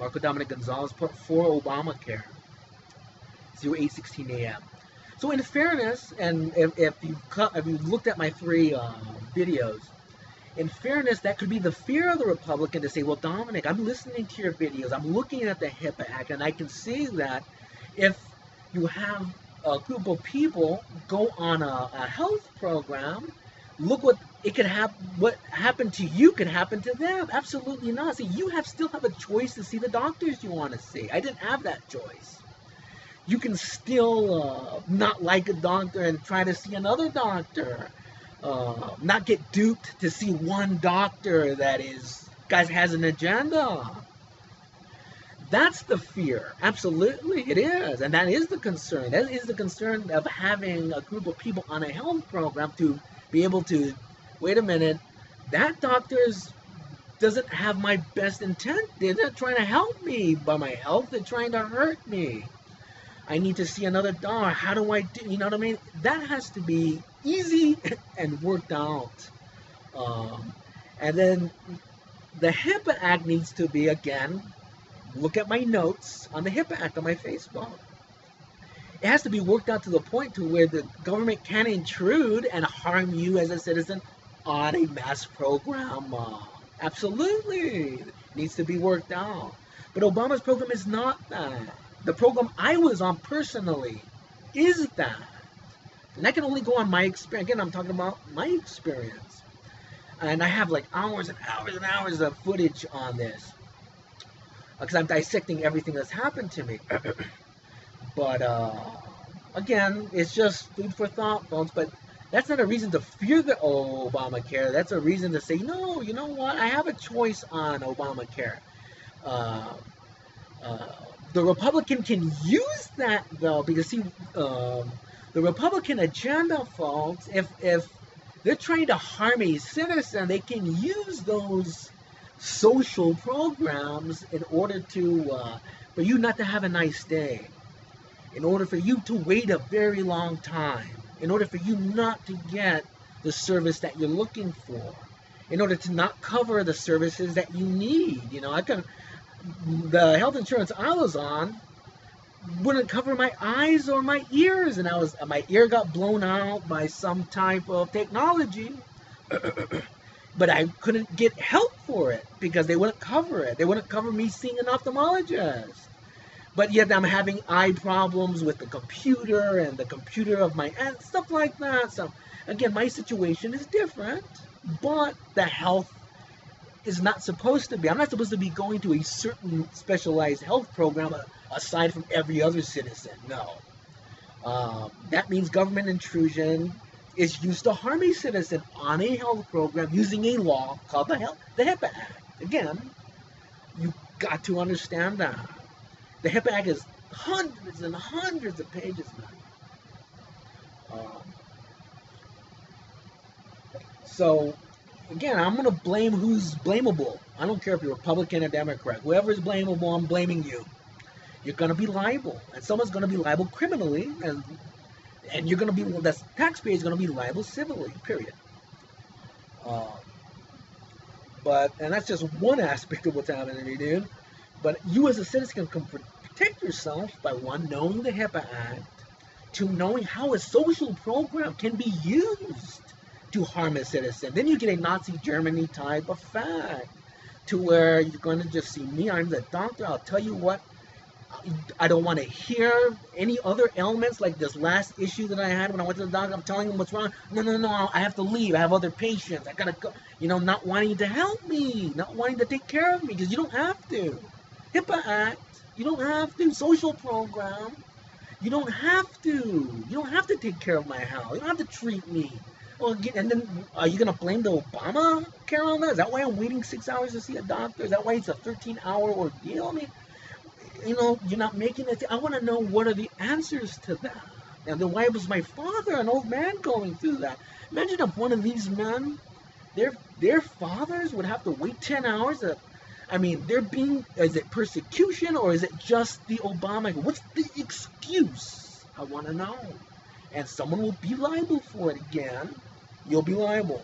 Marco Dominic Gonzalez put for Obamacare, 0816 a.m. So in fairness, and if you've looked at my 3 videos, in fairness, that could be the fear of the Republican to say, well, Dominic, I'm listening to your videos, I'm looking at the HIPAA Act, and I can see that if you have a group of people go on a health program, look what it could happen. What happened to you could happen to them. Absolutely not. See, you still have a choice to see the doctors you want to see. I didn't have that choice. You can still not like a doctor and try to see another doctor. Not get duped to see one doctor that has an agenda. That's the fear. Absolutely, it is. And that is the concern. That is the concern of having a group of people on a health program to be able to, wait a minute, that doctor doesn't have my best intent. They're not trying to help me by my health. They're trying to hurt me. I need to see another doctor. How do I do? You know what I mean? That has to be easy and worked out. And then the HIPAA Act needs to be, again, look at my notes on the HIPAA Act on my Facebook. It has to be worked out to the point to where the government can intrude and harm you as a citizen on a mass program. Absolutely. It needs to be worked out. But Obama's program is not that. The program I was on personally is that. And I can only go on my experience. Again, I'm talking about my experience. And I have like hours and hours and hours of footage on this. Because I'm dissecting everything that's happened to me. But, again, it's just food for thought, folks. But that's not a reason to fear the Obamacare. That's a reason to say, no, you know what? I have a choice on Obamacare. The Republican can use that, though, because, see, the Republican agenda, folks, if they're trying to harm a citizen, they can use those social programs in order to, for you not to have a nice day, in order for you to wait a very long time, in order for you not to get the service that you're looking for, in order to not cover the services that you need. You know, the health insurance I was on wouldn't cover my eyes or my ears, and my ear got blown out by some type of technology. But I couldn't get help for it because they wouldn't cover it. They wouldn't cover me seeing an ophthalmologist. But yet I'm having eye problems with the computer and the computer of my aunt, stuff like that. So again, my situation is different, but the health is not supposed to be. I'm not supposed to be going to a certain specialized health program aside from every other citizen. No. That means government intrusion is used to harm a citizen on a health program using a law called the HIPAA Act. Again, you got to understand that. The HIPAA Act is hundreds and hundreds of pages now. So, again, I'm going to blame who's blamable. I don't care if you're Republican or Democrat. Whoever is blamable, I'm blaming you. You're going to be liable. And someone's going to be liable criminally, and you're going to be, the taxpayer is going to be liable civilly, period. And that's just one aspect of what's happening to you, dude. But you as a citizen can protect yourself by, one, knowing the HIPAA Act, two, knowing how a social program can be used to harm a citizen. Then you get a Nazi Germany type effect to where you're going to just see me, I'm the doctor, I'll tell you what, I don't want to hear any other ailments like this last issue that I had when I went to the doctor. I'm telling him what's wrong. No, I have to leave. I have other patients. I gotta go. You know, not wanting to help me, not wanting to take care of me because you don't have to. HIPAA Act, you don't have to. Social program, you don't have to. You don't have to take care of my health. You don't have to treat me. Well, and then are you gonna blame the ObamaCare on that? Is that why I'm waiting 6 hours to see a doctor? Is that why it's a 13-hour ordeal? I mean, you know, you're not making it. I want to know what are the answers to that. And then why was my father, an old man, going through that? Imagine if one of these men, their fathers would have to wait 10 hours. I mean, is it persecution or is it just the Obama? What's the excuse? I want to know. And someone will be liable for it again. You'll be liable.